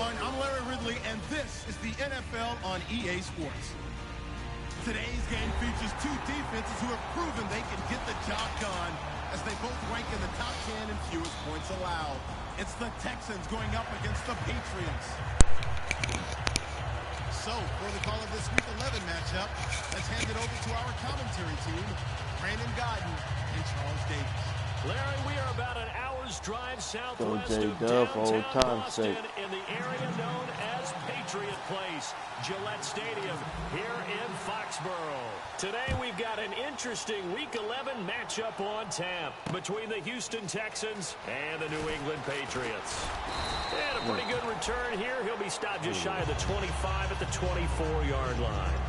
everyone. I'm Larry Ridley, and this is the NFL on EA Sports. Today's game features two defenses who have proven they can get the job done as they both rank in the top 10 in fewest points allowed. It's the Texans going up against the Patriots. So, for the call of this Week 11 matchup, let's hand it over to our commentary team, Brandon Godden and Charles Davis. Larry, we are about an hour's drive southwest of downtown Boston in the area known as Patriot Place, Gillette Stadium here in Foxborough. Today we've got an interesting Week 11 matchup on tap between the Houston Texans and the New England Patriots. And a pretty good return here. He'll be stopped just shy of the 25 at the 24-yard line.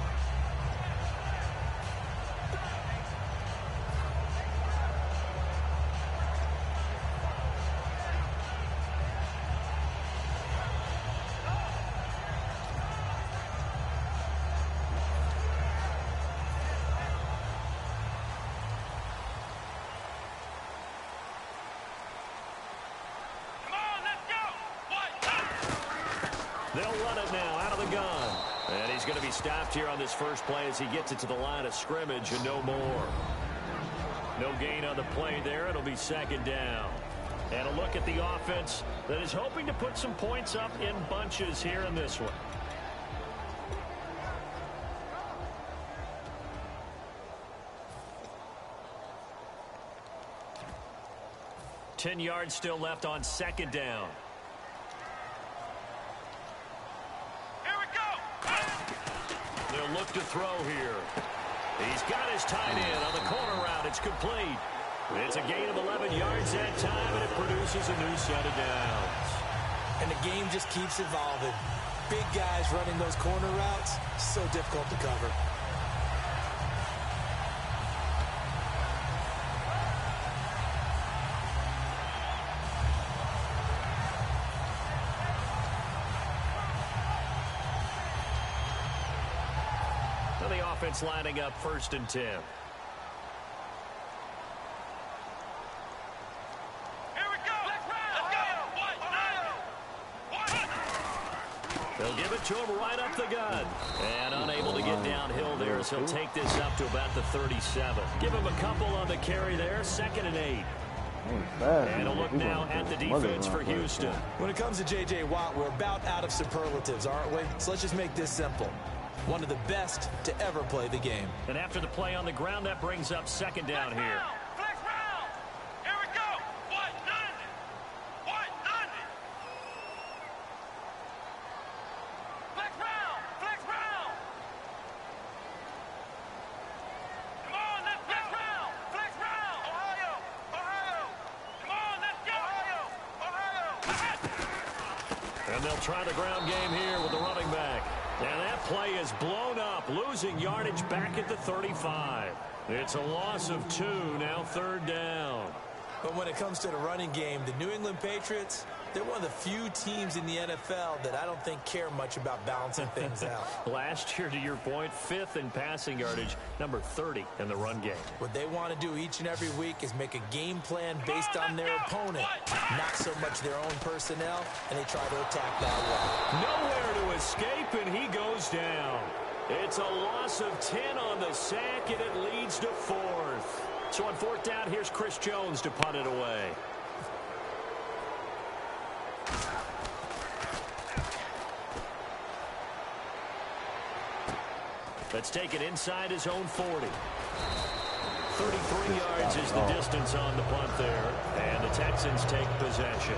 They'll run it now out of the gun. And he's going to be stopped here on this first play as he gets it to the line of scrimmage and no more. No gain on the play there. It'll be second down. And a look at the offense that is hoping to put some points up in bunches here in this one. Ten yards still left on second down. They'll look to throw here. He's got his tight end on the corner route. It's complete. It's a gain of 11 yards that time, and it produces a new set of downs. And the game just keeps evolving. Big guys running those corner routes, so difficult to cover. The offense lining up 1st and 10. Here we go. They'll give it to him right up the gut. And unable to get downhill there as he'll take this up to about the 37. Give him a couple on the carry there. 2nd and 8. And a look now at the defense for Houston. When it comes to J.J. Watt, we're about out of superlatives, aren't we? So let's just make this simple. One of the best to ever play the game. And after the play on the ground, that brings up second down here. Flex round. Here we go. What done it? What done it? Flex round. Flex round. Come on, let's flex round. Flex round. Ohio. Ohio. Come on, let's go. Ohio. And they'll try the ground game here with the running back. And that play is blown up, losing yardage back at the 35. It's a loss of 2, now 3rd down. But when it comes to the running game, the New England Patriots, they're one of the few teams in the NFL that I don't think care much about balancing things out. Last year, to your point, 5th in passing yardage, number 30 in the run game. What they want to do each and every week is make a game plan based on their opponent, not so much their own personnel, and they try to attack that way. Nowhere to escape, and he goes down. It's a loss of 10 on the sack, and it leads to 4th. So on 4th down, here's Chris Jones to punt it away. Let's take it inside his own 40. 33 yards is the distance on the punt there, and the Texans take possession.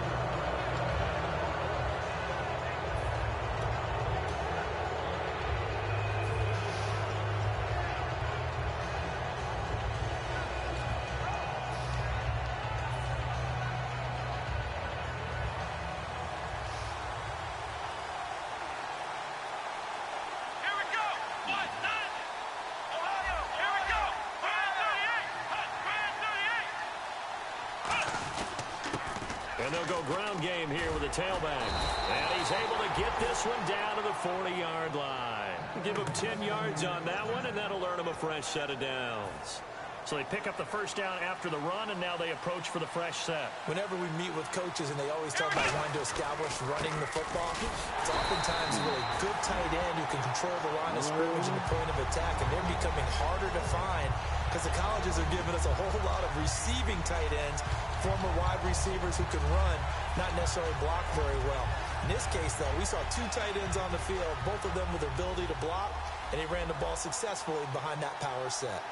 And they'll go ground game here with a tailback. And he's able to get this one down to the 40-yard line. Give him 10 yards on that one, and that'll earn him a fresh set of downs. So they pick up the first down after the run, and now they approach for the fresh set. Whenever we meet with coaches and they always talk about wanting to establish running the football, it's oftentimes a really good tight end who can control the line of scrimmage and the point of attack, and they're becoming harder to find because the colleges are giving us a whole lot of receiving tight ends, former wide receivers who can run, not necessarily block very well. In this case, though, we saw two tight ends on the field, both of them with the ability to block, and he ran the ball successfully behind that power set.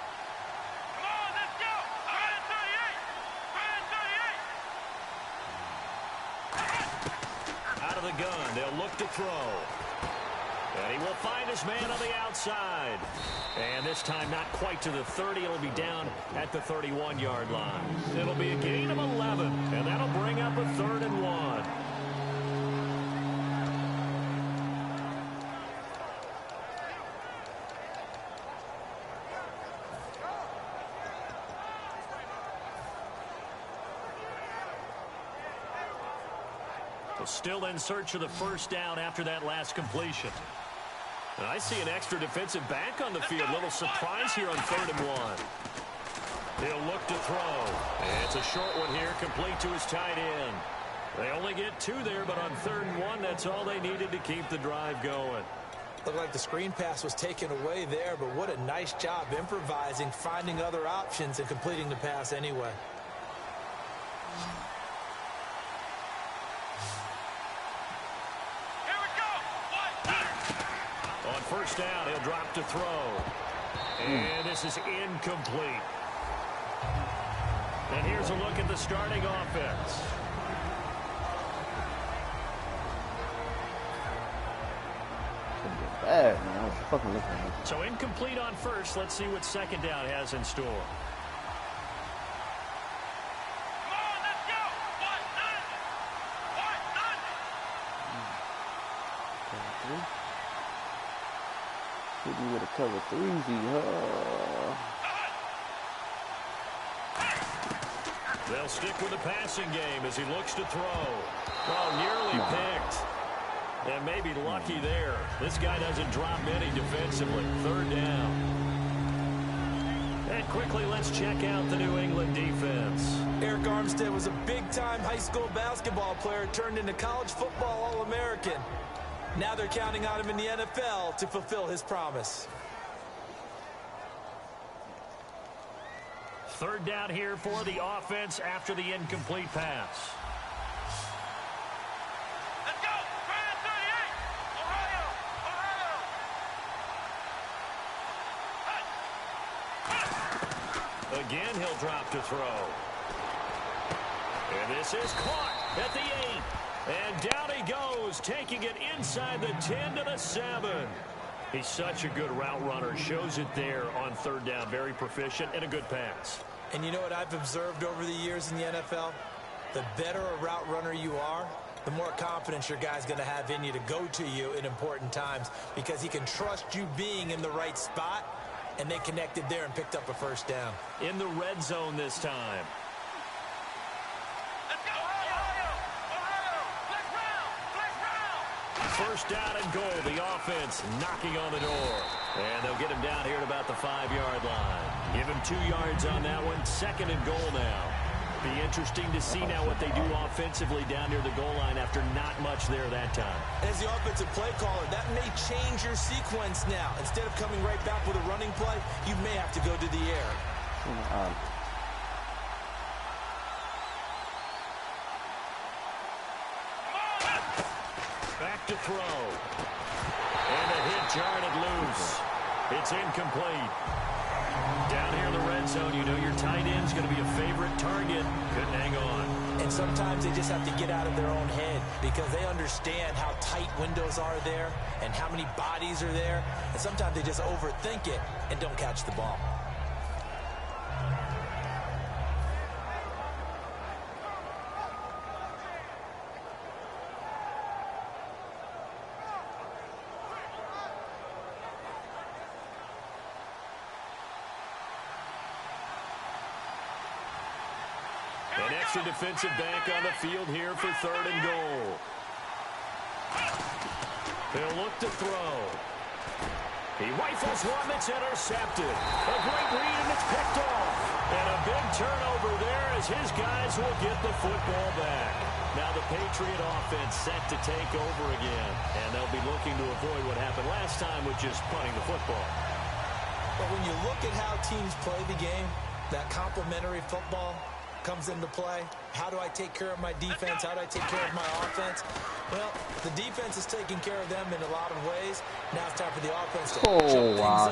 Out of the gun, they'll look to throw. And he will find his man on the outside. And this time not quite to the 30. It'll be down at the 31-yard line. It'll be a gain of 11, and that'll bring up a 3rd and 1. Still in search of the first down after that last completion. And I see an extra defensive back on the field. Little surprise here on 3rd and 1. He'll look to throw. And it's a short one here, complete to his tight end. They only get 2 there, but on 3rd and 1, that's all they needed to keep the drive going. Looked like the screen pass was taken away there, but what a nice job improvising, finding other options, and completing the pass anyway. First down, he'll drop to throw. And this is incomplete. And here's a look at the starting offense. Bad, man. I was fucking looking at it. So incomplete on first. Let's see what second down has in store. Hit me with a cover 3-Z, They'll stick with the passing game as he looks to throw. Oh, nearly picked. And maybe lucky there. This guy doesn't drop many defensively. 3rd down. And quickly, let's check out the New England defense. Eric Armstead was a big-time high school basketball player, turned into college football All-American. Now they're counting on him in the NFL to fulfill his promise. 3rd down here for the offense after the incomplete pass. Let's go! 38! Ohio! Again, he'll drop to throw. And this is caught at the 8. And down he goes, taking it inside the 10 to the 7. He's such a good route runner. Shows it there on 3rd down. Very proficient and a good pass. And you know what I've observed over the years in the NFL? The better a route runner you are, the more confidence your guy's going to have in you to go to you in important times because he can trust you being in the right spot, and they connected there and picked up a first down. In the red zone this time. First down and goal. The offense knocking on the door. And they'll get him down here at about the 5-yard line. Give him 2 yards on that one. 2nd and goal now. Be interesting to see now what they do offensively down near the goal line after not much there that time. As the offensive play caller, that may change your sequence now. Instead of coming right back with a running play, you may have to go to the air. Back to throw. And a hit jarred it loose. It's incomplete. Down here in the red zone, you know your tight end's going to be a favorite target. Couldn't hang on. And sometimes they just have to get out of their own head because they understand how tight windows are there and how many bodies are there. And sometimes they just overthink it and don't catch the ball. An extra defensive back on the field here for 3rd and goal. They'll look to throw. He rifles one that's intercepted. A great read, and it's picked off. And a big turnover there as his guys will get the football back. Now the Patriot offense set to take over again. And they'll be looking to avoid what happened last time with just punting the football. But when you look at how teams play the game, that complementary football comes into play. How do I take care of my defense? How do I take care of my offense? Well, the defense is taking care of them in a lot of ways. Now it's time for the offense to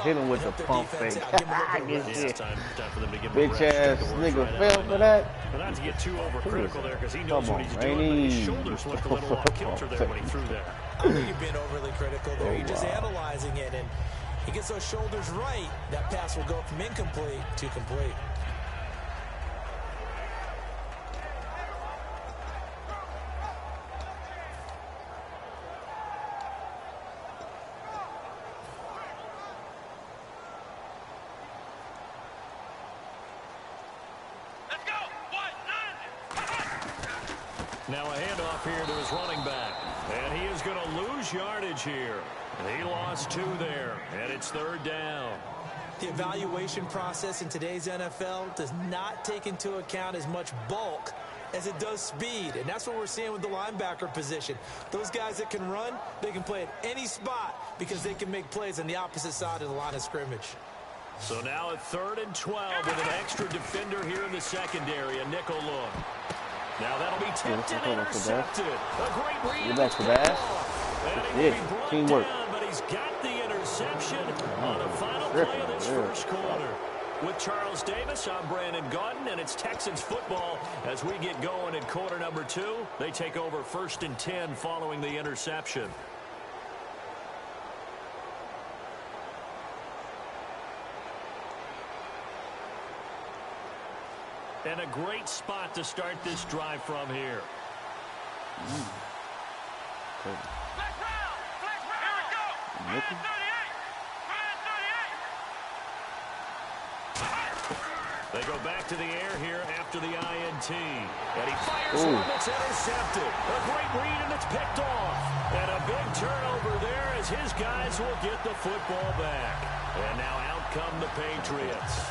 hit him with the pump fake. Time for them to give him bitch ass nigga fell for that. But not to get too overcritical there because he knows what he's doing, but his shoulders looked a little off kilter there when he threw there. I think you're being overly critical there. You're just analyzing it, and he gets those shoulders right. That pass will go from incomplete to complete. Now a handoff here to his running back. And he is going to lose yardage here. He lost 2 there, and it's 3rd down. The evaluation process in today's NFL does not take into account as much bulk as it does speed. And that's what we're seeing with the linebacker position. Those guys that can run, they can play at any spot because they can make plays on the opposite side of the line of scrimmage. So now at 3rd and 12 with an extra defender here in the secondary, a nickel look. Now that'll be tipped and intercepted. A great read. You're back to that. Yeah, teamwork. But he's got the interception on the final play of this first quarter. With Charles Davis, I'm Brandon Gaudin, and it's Texans football as we get going in quarter number 2. They take over 1st and 10 following the interception. And a great spot to start this drive from here. Flex round! Here we go! Man 38! They go back to the air here after the INT. And he fires one that's intercepted. A great read, and it's picked off. And a big turnover there as his guys will get the football back. And now out come the Patriots.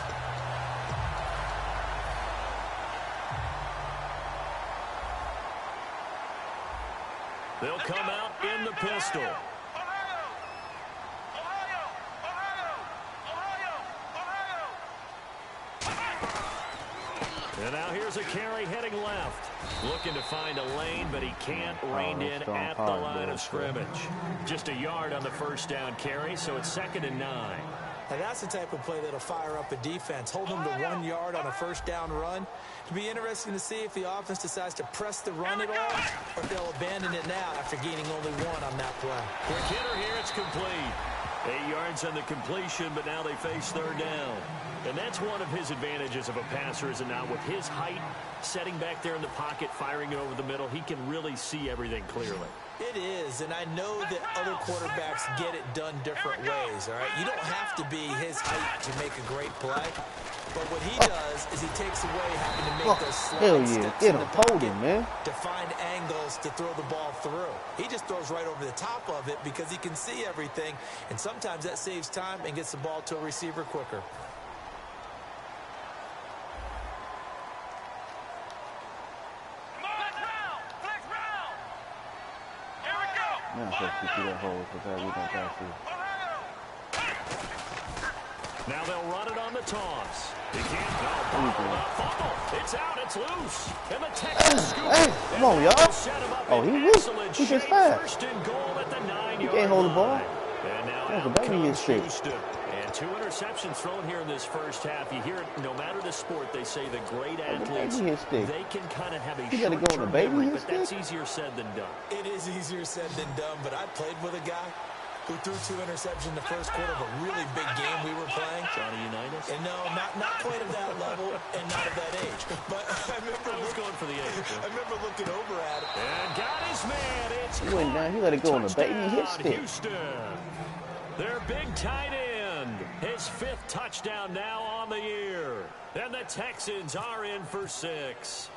They'll come out in the pistol. And now here's a carry heading left. Looking to find a lane, but he can't rein in at the line of scrimmage. Just a yard on the first down carry, so it's 2nd and 9. Now that's the type of play that'll fire up a defense. Hold them to 1 yard on a first down run. It'll be interesting to see if the offense decides to press the run at all, or if they'll abandon it now after gaining only 1 on that play. Quick hitter here, it's complete. 8 yards on the completion, but now they face 3rd down. And that's one of his advantages of a passer, is it not? With his height, setting back there in the pocket, firing it over the middle, he can really see everything clearly. It is, and I know that other quarterbacks get it done different ways, all right? You don't have to be his height to make a great play, but what he does is he takes away having to make those slide steps in the pocket to find angles to throw the ball through. He just throws right over the top of it because he can see everything, and sometimes that saves time and gets the ball to a receiver quicker. Now they'll run it on the toss. He can't go. Fumble. It's out. It's loose. And the Texans scoop. Hey, come on, y'all. Oh, he loose. He just fast. First and goal at the 9-yard he can't hold the ball. And now that's a baby his shit. And 2 interceptions thrown here in this first half. You hear it, no matter the sport, they say the great athletes, they can kind of have a short-term memory, but that's easier said than done. It is easier said than done, but I played with a guy who threw 2 interceptions in the first quarter of a really big game we were playing. Johnny Unitas? And no, not quite at that level and not at that age. But I remember going for the age. I remember looking over at him. And got his man. It's he went down. He let it go on the baby hit stick. Houston. Their big tight end. His 5th touchdown now on the year. And the Texans are in for 6.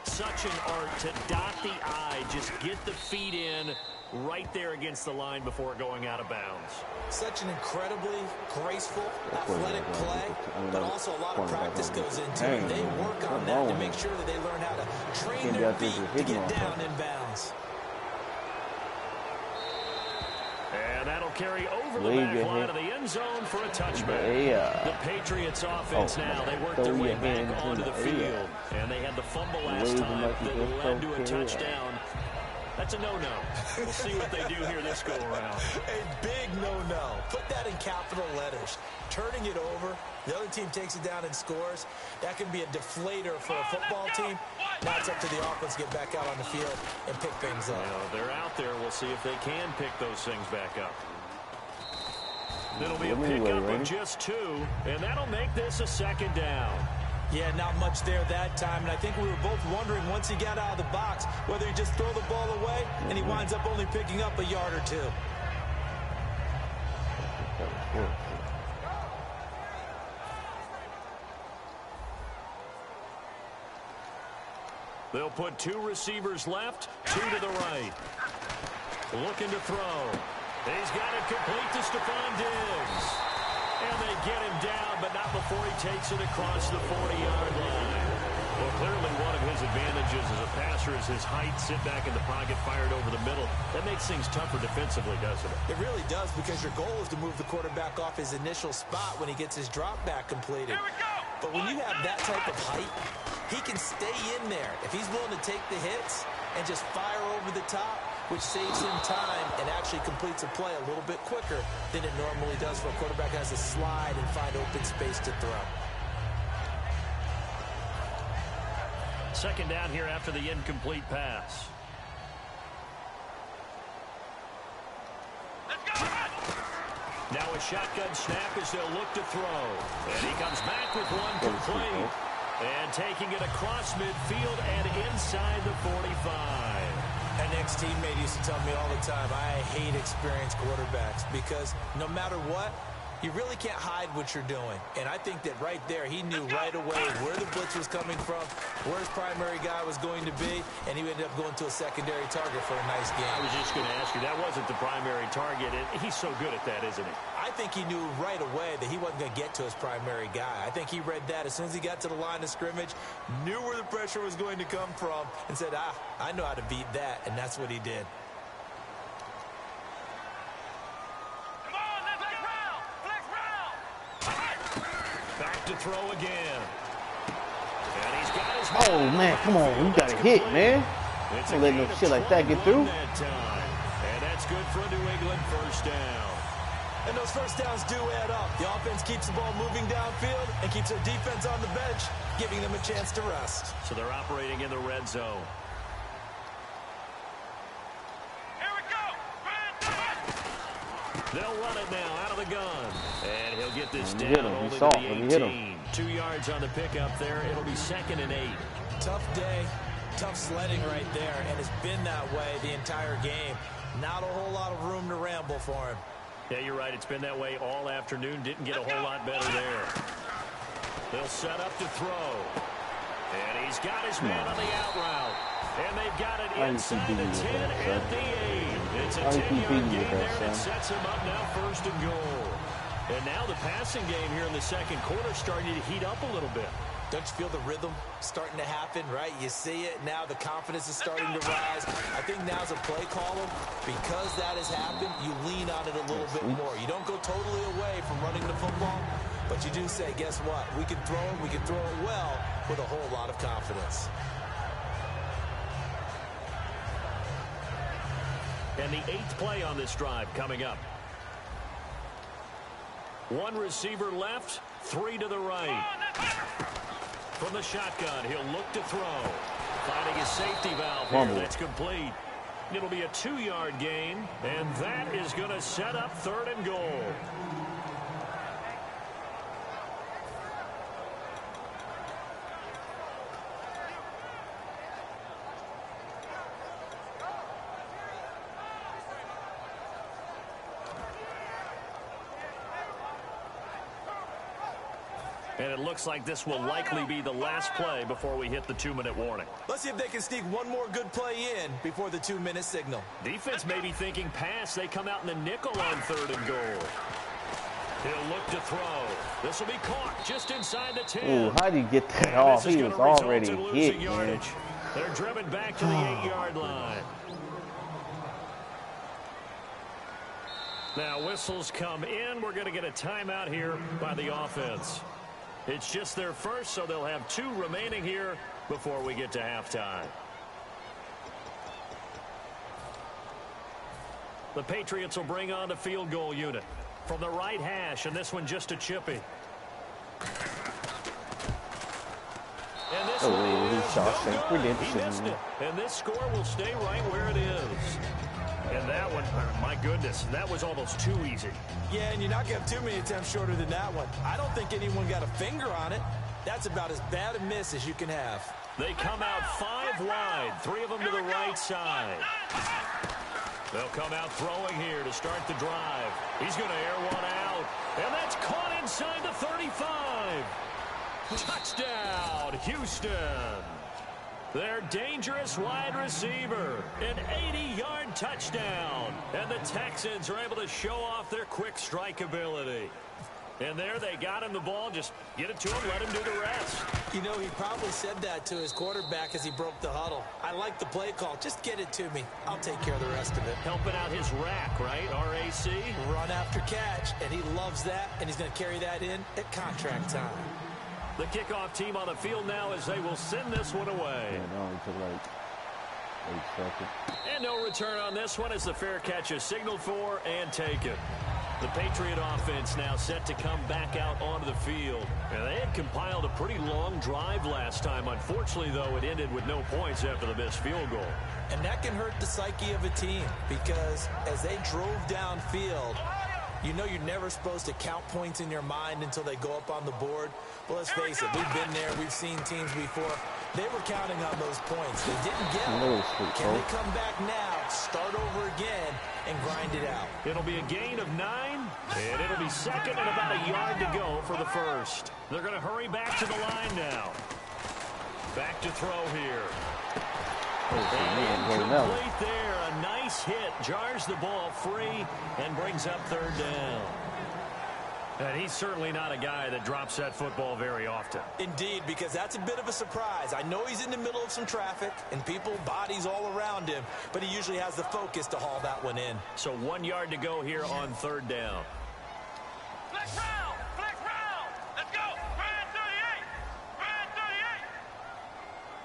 Such an art to dot the I, just get the feet in, right there against the line before going out of bounds. Such an incredibly graceful, athletic play, but also a lot of practice goes into it. They work on that to make sure that they learn how to train their feet to get down in bounds. And that'll carry over the back line of the end zone for a touchback. The Patriots offense now, they work their way back onto the field. And they had the fumble last time that led to a touchdown. That's a no-no. We'll see what they do here this go-around. A big no-no. Put that in capital letters. Turning it over, the other team takes it down and scores. That can be a deflator for a football team. Now it's up to the offense to get back out on the field and pick things up. Well, they're out there. We'll see if they can pick those things back up. It'll be a pickup of just 2, and that'll make this a second down. Yeah, not much there that time, and I think we were both wondering once he got out of the box whether he just throw the ball away, and he winds up only picking up a yard or 2. They'll put 2 receivers left, 2 to the right. Looking to throw. He's got it complete to Stephon Diggs. And they get him down, but not before he takes it across the 40-yard line. Well, clearly one of his advantages as a passer is his height, sit back in the pocket, fired over the middle. That makes things tougher defensively, doesn't it? It really does, because your goal is to move the quarterback off his initial spot when he gets his drop back completed. But when you have that type of height, he can stay in there if he's willing to take the hits and just fire over the top, which saves him time and actually completes a play a little bit quicker than it normally does for a quarterback who has to slide and find open space to throw. Second down here after the incomplete pass. Now a shotgun snap as they'll look to throw. And he comes back with one complete. And taking it across midfield and inside the 45. An ex-teammate used to tell me all the time, I hate experienced quarterbacks because no matter what, you really can't hide what you're doing. And I think that right there, he knew right away where the blitz was coming from, where his primary guy was going to be, and he ended up going to a secondary target for a nice game. I was just going to ask you, that wasn't the primary target, and he's so good at that, isn't he? I think he knew right away that he wasn't going to get to his primary guy. I think he read that as soon as he got to the line of scrimmage, knew where the pressure was going to come from, and said, I know how to beat that, and that's what he did. Back to throw again. And he's got his man, come on. You got to hit, man. Don't let no shit like that get through. And that's good for a New England first down. And those first downs do add up. The offense keeps the ball moving downfield and keeps their defense on the bench, giving them a chance to rest. So they're operating in the red zone. Here we go. They'll run it now out of the gun. And he'll get this down only to the 18. 2 yards on the pickup there. It'll be 2nd and 8. Tough day, tough sledding right there, and it's been that way the entire game. Not a whole lot of room to ramble for him. Yeah, you're right. It's been that way all afternoon. Didn't get a whole lot better there. They'll set up to throw. And he's got his man on the out route. And they've got it inside the 10 at the 8. It's a 10-yard gain there, and it sets him up now 1st and goal. And now the passing game here in the second quarter starting to heat up a little bit. Don't you feel the rhythm starting to happen, right? You see it. Now the confidence is starting to rise. I think now's a play caller. Because that has happened, you lean on it a little bit more. You don't go totally away from running the football, but you do say, guess what? We can throw it. We can throw it well with a whole lot of confidence. And the 8th play on this drive coming up. 1 receiver left, 3 to the right. From the shotgun, he'll look to throw. Finding his safety valve here. That's complete. It'll be a 2-yard gain, and that is going to set up 3rd and goal. And it looks like this will likely be the last play before we hit the 2-minute warning. Let's see if they can sneak one more good play in before the 2-minute signal. Defense may be thinking pass. They come out in the nickel on 3rd and goal. He'll look to throw. This will be caught just inside the 10. Ooh, how did he get that off? He was already hit, man. They're driven back to the 8-yard line. Now whistles come in. We're going to get a timeout here by the offense. It's just their first, so they'll have 2 remaining here before we get to halftime. The Patriots will bring on the field goal unit from the right hash, and this one just a chippy. And this one is no good. He missed it. And this score will stay right where it is. And that one, my goodness, that was almost too easy. Yeah, and you're not going to have too many attempts shorter than that one. I don't think anyone got a finger on it. That's about as bad a miss as you can have. They come out 5 wide, 3 of them to the right side. They'll come out throwing here to start the drive. He's going to air one out, and that's caught inside the 35. Touchdown, Houston. Their dangerous wide receiver, an 80-yard touchdown. And the Texans are able to show off their quick strike ability. And there they got him the ball. Just get it to him, let him do the rest. You know, he probably said that to his quarterback as he broke the huddle. I like the play call. Just get it to me. I'll take care of the rest of it. Helping out his rack, right? RAC. Run after catch, and he loves that, and he's going to carry that in at contract time. The kickoff team on the field now as they will send this one away. Yeah, no, it took like 8 seconds. And no return on this one as the fair catch is signaled for and taken. The Patriot offense now set to come back out onto the field. And they had compiled a pretty long drive last time. Unfortunately, though, it ended with no points after the missed field goal. And that can hurt the psyche of a team because as they drove downfield, you know you're never supposed to count points in your mind until they go up on the board. Well, let's face it, we've been there. We've seen teams before. They were counting on those points. They didn't get them. Can they come back now, start over again, and grind it out? It'll be a gain of 9, and it'll be second and about a yard to go for the first. They're going to hurry back to the line now. Back to throw here. Incomplete there. A nice hit. Jars the ball free and brings up 3rd down. And he's certainly not a guy that drops that football very often. Indeed, because that's a bit of a surprise. I know he's in the middle of some traffic and people, bodies all around him, but he usually has the focus to haul that one in. So 1 yard to go here on 3rd down. Flex round! Flex round! Let's go! Brand 38! Brand 38!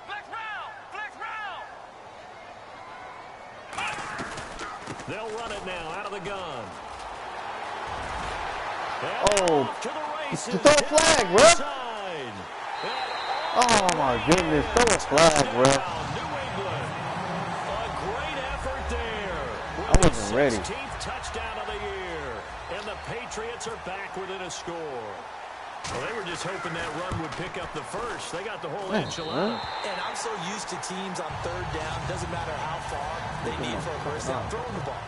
Flex round! Flex round! They'll run it now out of the gun. Oh, to the races. throw a flag, bro. Oh my goodness, throw a flag, bro. New England. A great effort there. I wasn't ready. 16th touchdown of the year. And the Patriots are back within a score. Well, they were just hoping that run would pick up the first. They got the whole enchilada. And I'm so used to teams on 3rd down, doesn't matter how far they need for a first down, throwing the ball.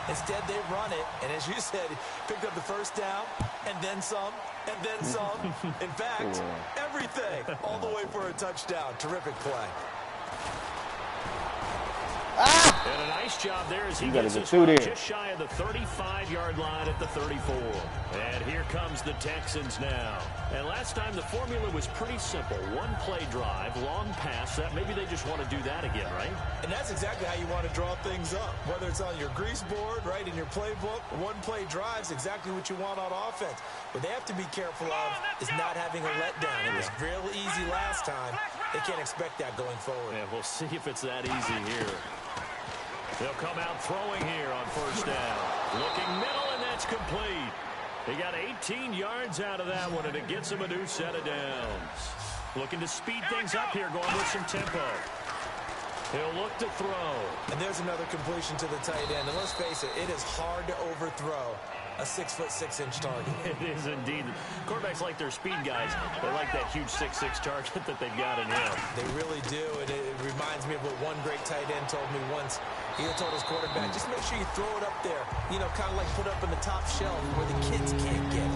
Instead, they run it, and as you said, picked up the first down, and then some, and then some. In fact, everything, all the way for a touchdown. Terrific play. And a nice job there as he gets us just shy of the 35-yard line at the 34. And here comes the Texans now. And last time the formula was pretty simple. 1-play drive, long pass. That maybe they just want to do that again, right? And that's exactly how you want to draw things up. Whether it's on your grease board, right, in your playbook, 1-play drive's exactly what you want on offense. What they have to be careful of is not having a letdown. It was real easy last time. They can't expect that going forward. Yeah, we'll see if it's that easy here. They'll come out throwing here on 1st down. Looking middle, and that's complete. They got 18 yards out of that one, and it gets them a new set of downs. Looking to speed things up here, going with some tempo. He'll look to throw. And there's another completion to the tight end. And let's face it, it is hard to overthrow a 6'6" target. It is indeed. Quarterbacks like their speed guys. They like that huge 6'6" target that they've got in him. They really do, and it reminds me of what one great tight end told me once. He told his quarterback, just make sure you throw it up there. You know, kind of like put up in the top shelf where the kids can't get it.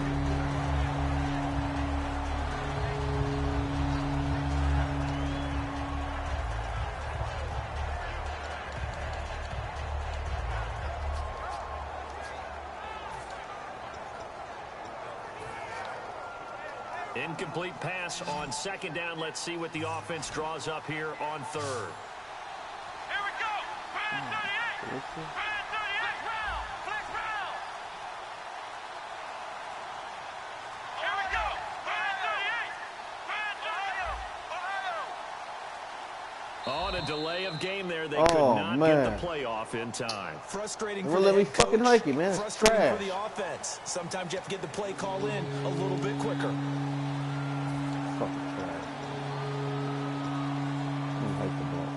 Incomplete pass on second down. Let's see what the offense draws up here on third. Here we go. Brand 38. Brand 38. Flex round. Flex round. Here we go. Brand 38. Brand Ohio. On a delay of game there, they could not get the playoff in time. Frustrating for the head coach. Fucking hike it, man. Frustrating Trash. for the offense. Sometimes you have to get the play call in a little bit quicker. Fucking trash. I hate the ball.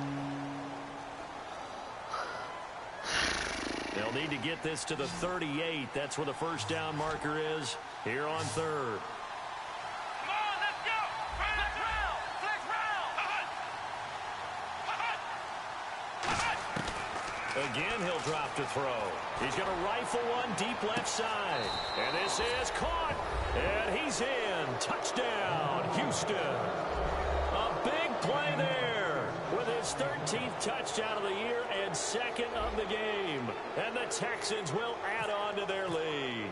They'll need to get this to the 38. That's where the first down marker is here on third. Come on, let's go. Flex round. Flex round. Again, he'll drop to throw. He's going to rifle one deep left side. And this is caught. And he's in. Touchdown, Houston. A big play there with his 13th touchdown of the year and second of the game. And the Texans will add on to their lead.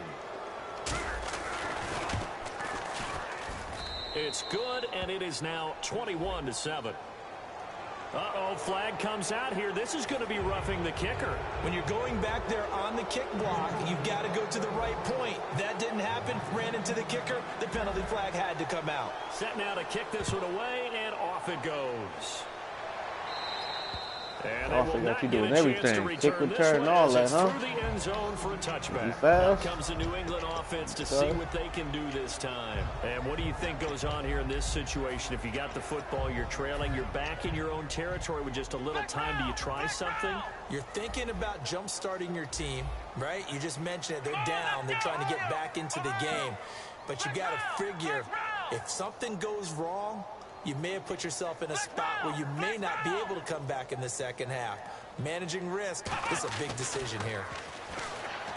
It's good, and it is now 21-7. Uh-oh, flag comes out here. This is going to be roughing the kicker. When you're going back there on the kick block, you've got to go to the right point. That didn't happen. Ran into the kicker. The penalty flag had to come out. Set now to kick this one away, and off it goes. And they will not you get doing a chance to everything. return Kick, this return, one all as that, it's huh? through the end zone for a touchback. fast. Now comes the New England offense to see what they can do this time. And what do you think goes on here in this situation? If you got the football, you're trailing, you're back in your own territory with just a little time. Do you try something? You're thinking about jump-starting your team, right? You just mentioned it. They're down. They're trying to get back into the game. But you got to figure, if something goes wrong, you may have put yourself in a spot where you may not be able to come back in the second half. Managing risk is a big decision here.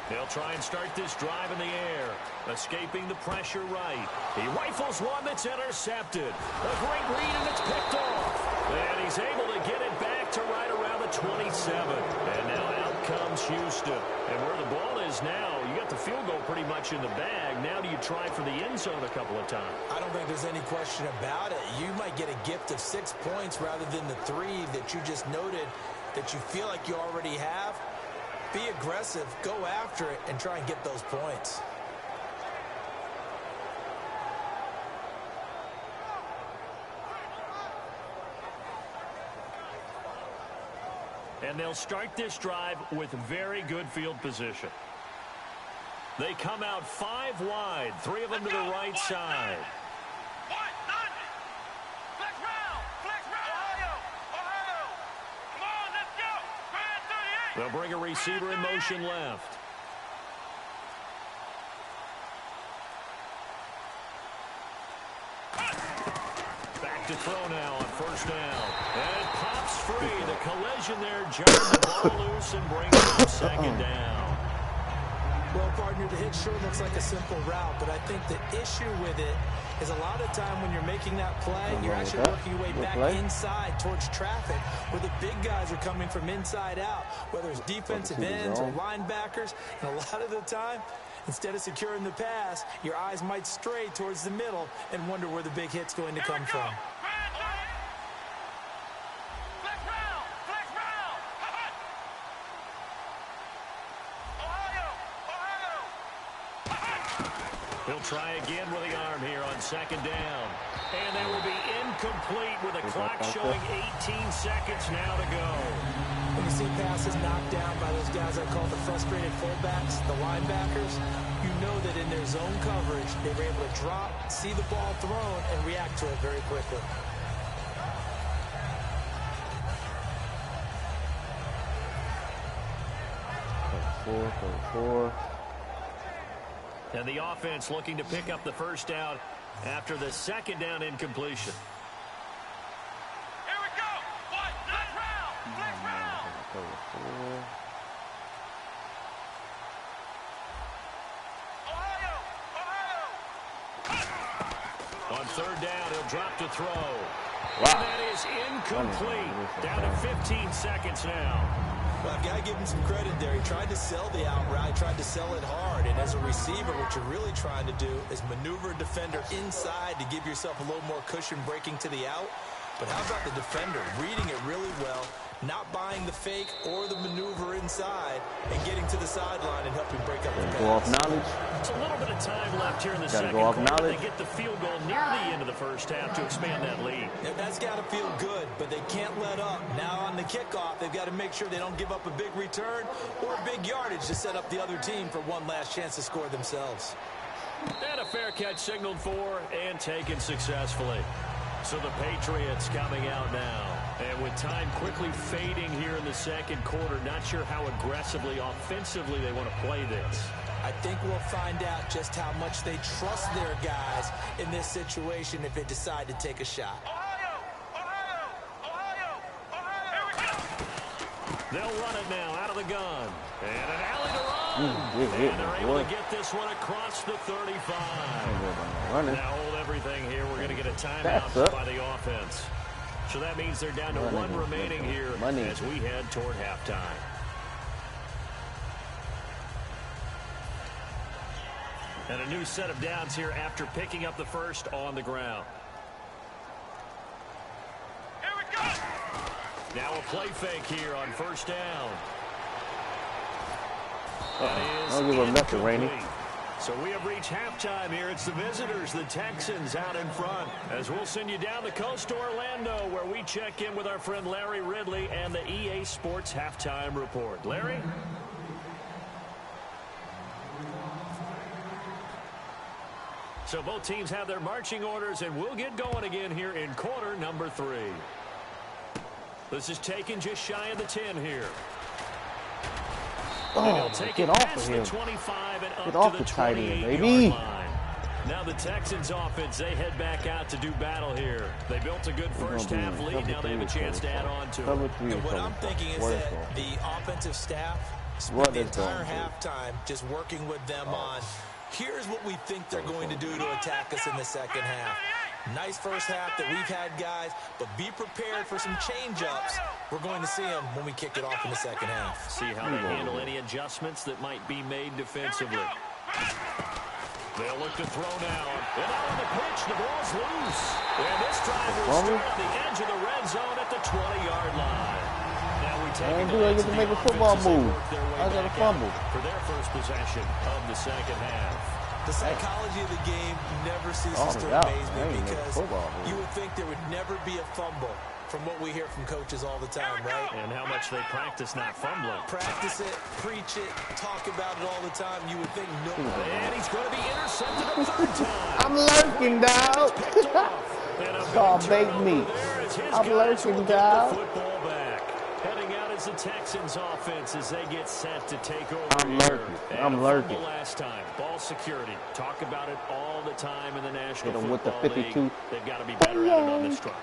They'll try and start this drive in the air. Escaping the pressure right. He rifles one that's intercepted. A great read, and it's picked off. And he's able to get it back to right around the 27. And now out comes Houston. And where the ball is now, you got the field goal pretty much in the bag. Now do you try for the end zone a couple of times? I don't think there's any question about it. You might get a gift of 6 points rather than the 3 that you just noted that you feel like you already have. Be aggressive, go after it, and try and get those points. And they'll start this drive with very good field position. They come out 5 wide, 3 of them to the right side. They'll bring a receiver in motion left. Back to throw now on first down. And it pops free. The collision there jarred the ball loose and brings up second down. Well, partner, the hit sure looks like a simple route, but I think the issue with it is a lot of time when you're making that play, you're actually working your way back inside towards traffic where the big guys are coming from inside out, whether it's defensive ends or linebackers. And a lot of the time, instead of securing the pass, your eyes might stray towards the middle and wonder where the big hit's going to come from. He'll try again with the arm here on second down. And that will be incomplete with a clock showing 18 seconds now to go. When you see passes knocked down by those guys I call the frustrated fullbacks, the linebackers, you know that in their zone coverage, they were able to drop, see the ball thrown, and react to it very quickly. Four. And the offense looking to pick up the first down after the second down incompletion. Here we go. Flex round. Flex round. Ohio. On third down, he'll drop to throw. Wow. And that is incomplete. Down to 15 seconds now. Well, I've got to give him some credit there. He tried to sell the out route, tried to sell it hard. And as a receiver, what you're really trying to do is maneuver a defender inside to give yourself a little more cushion breaking to the out. But how about the defender reading it really well, not buying the fake or the maneuver inside, and getting to the sideline and helping break up the pass. Go off knowledge. It's a little bit of time left here in the second quarter. They get the field goal near the end of the first half to expand that lead. And that's got to feel good, but they can't let up. Now on the kickoff, they've got to make sure they don't give up a big return or a big yardage to set up the other team for one last chance to score themselves. And a fair catch signaled for and taken successfully. So the Patriots coming out now. And with time quickly fading here in the second quarter, not sure how aggressively, offensively they want to play this. I think we'll find out just how much they trust their guys in this situation if they decide to take a shot. They'll run it now out of the gun. And an alley to run. And they're able to get this one across the 35. Now hold everything here. We're going to get a timeout by the offense. So that means they're down to one remaining here as we head toward halftime. And a new set of downs here after picking up the first on the ground. Here we go. Now a play fake here on first down. I'll give him nothing, Rainey. So we have reached halftime here. It's the visitors, the Texans, out in front. As we'll send you down the coast to Orlando, where we check in with our friend Larry Ridley and the EA Sports Halftime Report. Larry? So both teams have their marching orders, and we'll get going again here in quarter number 3. This is taken just shy of the 10 here. Oh, get off of him. 25 and up get off to the tight end, baby. Now the Texans offense, they head back out to do battle here. They built a good first half lead. Now they have a chance to add on to it. And what I'm thinking is that the offensive staff spent the entire halftime just working with them on, here's what we think they're going to do to attack us in the second half. Nice first half that we've had, guys, but be prepared for some change-ups. We're going to see them when we kick it off in the second half. See how they handle any adjustments that might be made defensively. They'll look to throw now. And out on the pitch, the ball's loose. And this drive will start on the edge of the red zone at the 20-yard line. Now we take I get to make a football move. I got a fumble. For their first possession of the second half. The psychology of the game never ceases to amaze me because you would think there would never be a fumble from what we hear from coaches all the time, right? And how much they practice not fumbling. Practice it, preach it, talk about it all the time. You would think no. And he's going to be intercepted a third time. I'm lurking, dog. Oh, bake me. I'm lurking, dog. Heading out as the Texans offense as they get set to take over. I'm lurking. I'm lurking. Last time, ball security. Talk about it all the time in the National Football with the 52. League. They've got to be better at it on this drive.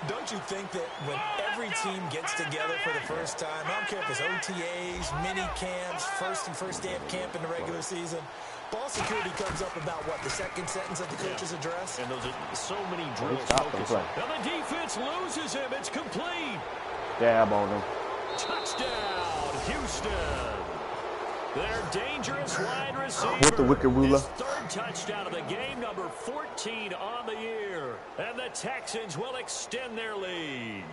Don't you think that when every team gets together for the first time, I don't care if it's OTAs, mini camps, first day of camp in the regular season, ball security comes up about what, the second sentence of the coach's address? And those are so many drills focused. Now the defense loses him. It's complete. Dab on him. Touchdown, Houston. Their dangerous wide receiver. With the wicked ruler. His third touchdown of the game, number 14 on the year. And the Texans will extend their lead.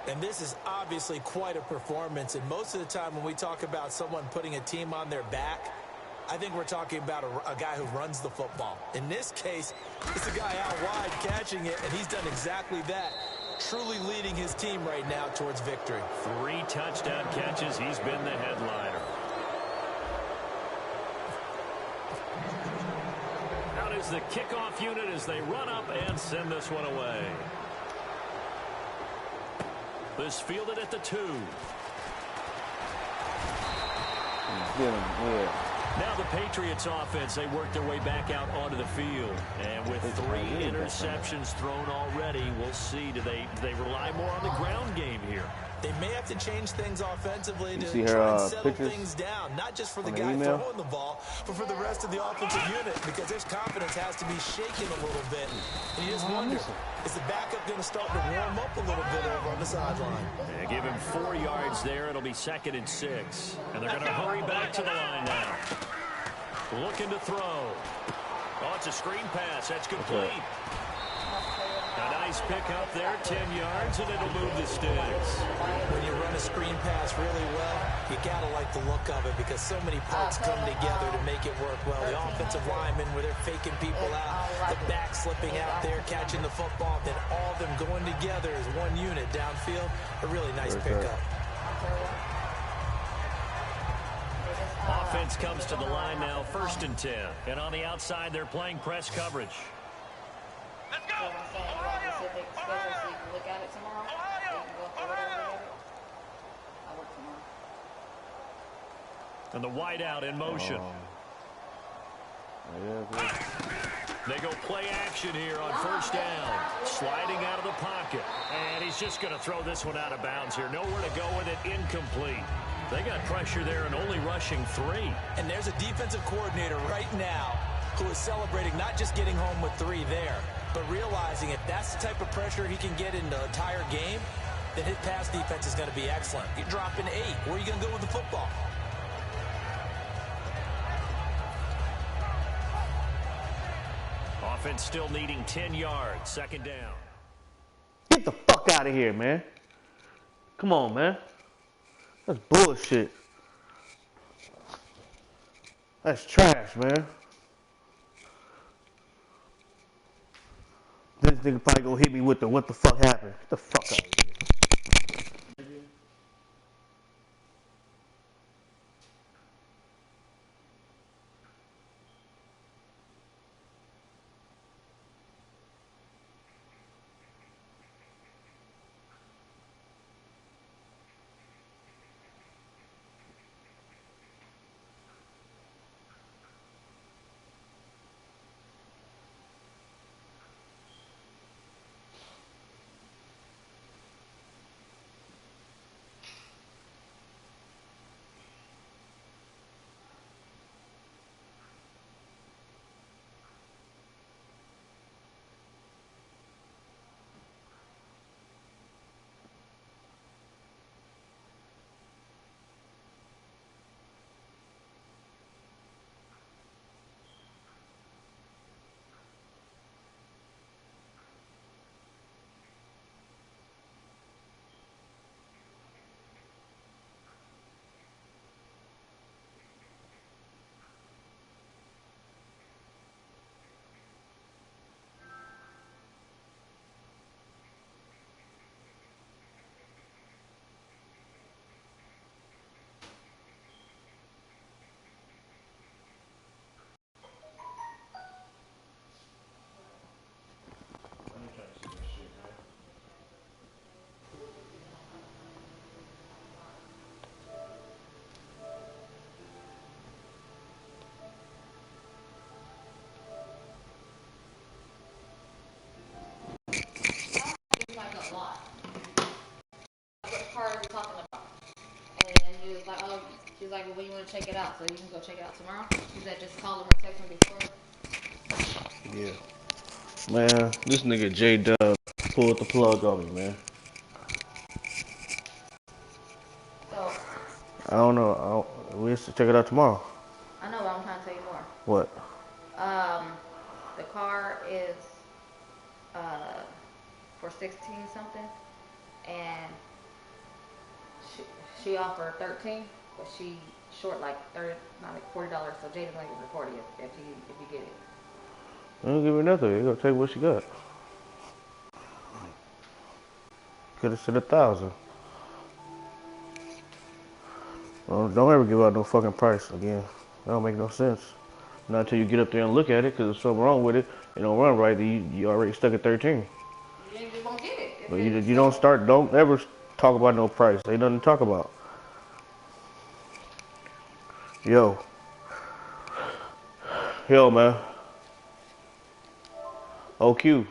And this is obviously quite a performance. And most of the time when we talk about someone putting a team on their back, I think we're talking about a guy who runs the football. In this case, it's a guy out wide catching it, and he's done exactly that. Truly leading his team right now towards victory. 3 touchdown catches. He's been the headliner. Out is the kickoff unit as they run up and send this one away. This fielded at the 2. Now the Patriots offense, they work their way back out onto the field. And with 3 interceptions thrown already, we'll see, do they rely more on the ground game here? They may have to change things offensively to see her, try and settle pictures things down, not just for the on guy email? throwing the ball, but for the rest of the offensive unit, because his confidence has to be shaken a little bit. And you just wonder, is the backup going to start to warm up a little bit over on the sideline? They give him 4 yards there. It'll be 2nd and 6. And they're going to hurry back to the line now. Looking to throw. Oh, it's a screen pass. That's complete. A nice pick up there, 10 yards, and it'll move the sticks. When you run a screen pass really well, you got to like the look of it because so many parts come together to make it work well. The offensive linemen, where they're faking people out, the back slipping out there, catching the football, then all of them going together as one unit downfield. A really nice pickup. Offense comes to the line now, 1st and 10. And on the outside, they're playing press coverage. Let's go! Ohio! Ohio! And the wideout in motion. They go play action here on 1st down. Sliding out of the pocket. And he's just going to throw this one out of bounds here. Nowhere to go with it. Incomplete. They got pressure there and only rushing 3. And there's a defensive coordinator right now who is celebrating not just getting home with 3 there, but realizing if that's the type of pressure he can get in the entire game, then his pass defense is going to be excellent. You're dropping 8. Where are you going to go with the football? Offense still needing 10 yards. 2nd down. Get the fuck out of here, man. Come on, man. That's bullshit. That's trash, man. This nigga probably gonna hit me with the what the fuck happened. Get the fuck out of here. She's like, well, when you want to check it out? So you can go check it out tomorrow? She said, just call him or text him before. Yeah. Man, this nigga J-Dub pulled the plug on me, man. So, I don't know. We should check it out tomorrow. I know, but I'm trying to tell you more. What? The car is for 16 something, and she offered 13, but she short like $30, not like $40. So Jada's gonna give her 40 if you get it. Don't give her nothing. You gotta take what she got. Could have said 1,000. Well, don't ever give out no fucking price again. That don't make no sense. Not until you get up there and look at it, because there's something wrong with it. It don't run right. You already stuck at 13. You won't get it. But you don't ever talk about no price. Ain't nothing to talk about. Yo, man. OQ.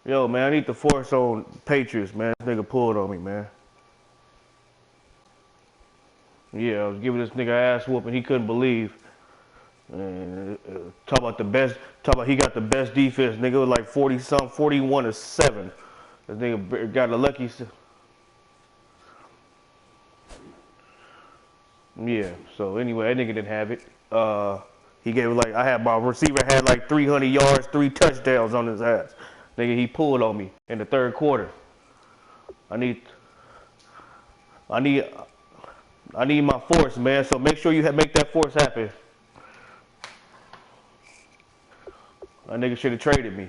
Yo, man, I need the force on Patriots, man. This nigga pulled on me, man. Yeah, I was giving this nigga ass whooping he couldn't believe. And talk about the best. Talk about he got the best defense. Nigga was like 40-something, 41-7. This nigga got a lucky. Yeah. So anyway, that nigga didn't have it. He gave it like I had my receiver had like 300 yards, 3 touchdowns on his ass. Nigga, he pulled on me in the third quarter. I need my force, man. So make sure you make that force happen. That nigga should have traded me.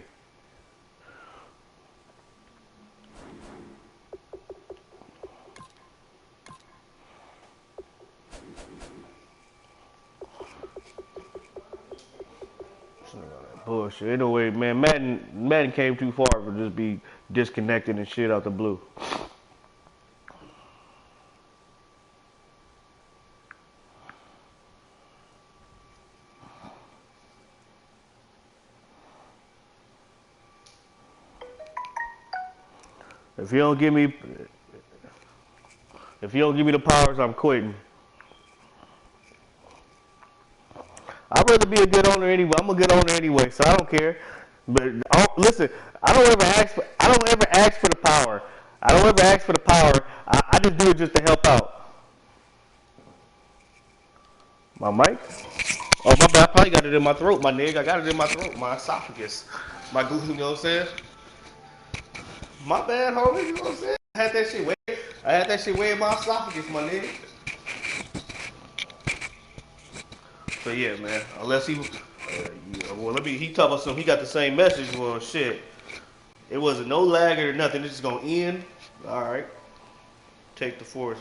Bullshit. Anyway, man, Madden came too far for just be disconnected and shit out the blue. If you don't give me the powers, I'm quitting. I'd rather be a good owner anyway. I'm a good owner anyway, so I don't care. But listen, I don't ever ask for the power. I don't ever ask for the power. I just do it just to help out. My mic? Oh, my bad. I probably got it in my throat, my nigga. I got it in my throat, my esophagus, my glue. You know what I'm saying? My bad, homie. You know what I'm saying? I had that shit way in my esophagus, my nigga. So yeah, man. Unless he, he talk about something. He got the same message. Well, shit. It wasn't no lag or nothing. It's just gonna end. All right. Take the force.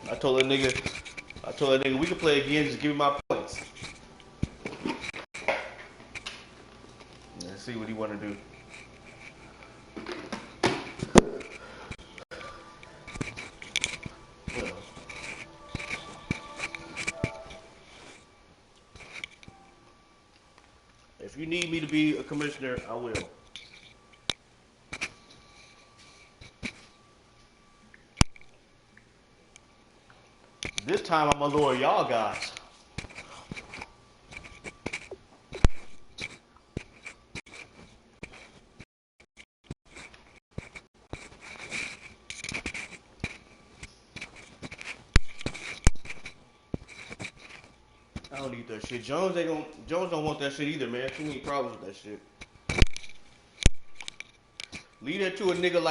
I told that nigga we could play again. Just give me my points. Let's see what he want to do. If you need me to be a commissioner, I will. This time I'm gonna lure y'all guys. I don't need that shit. Jones don't want that shit either, man. Too many problems with that shit. Leave that to a nigga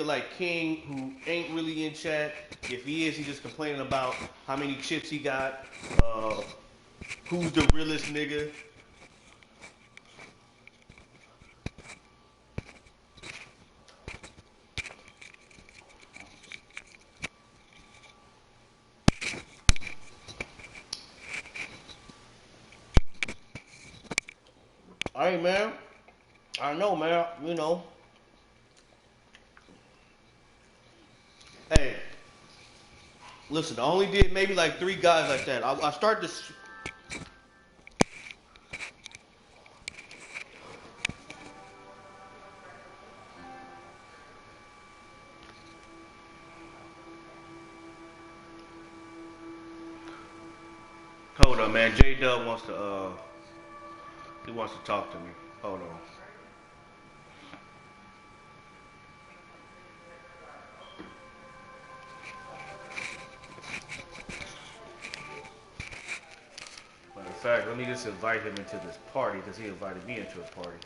like King, who ain't really in chat. If he is, he just complaining about how many chips he got. Who's the realest nigga? Alright, man. I know, man. You know. Hey. Listen, I only did maybe like 3 guys like that. I start this. Hold on, man. J-Dub wants to he wants to talk to me. Hold on. Matter of fact, let me just invite him into this party because he invited me into a party.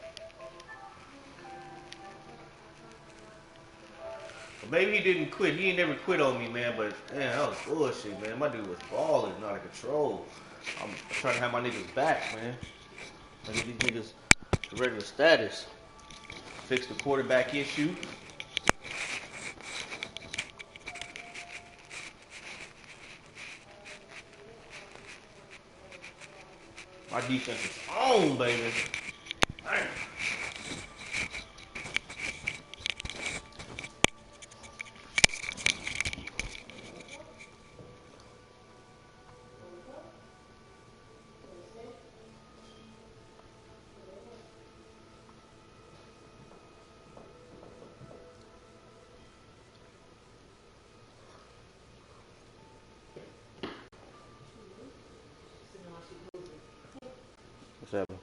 But maybe he didn't quit. He ain't never quit on me, man. But man, that was bullshit, man. My dude was balling, out of control. I'm trying to have my niggas back, man. I get these niggas the regular status. Fix the quarterback issue. My defense is on, baby. Damn. What's happening?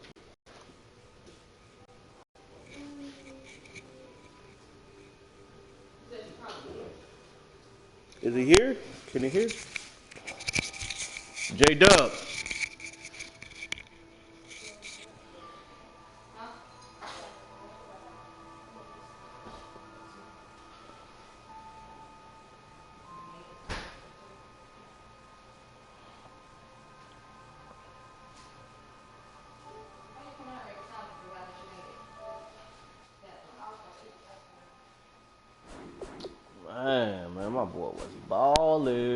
Is he here? Can he hear? J-Dub. Man, my boy was balling.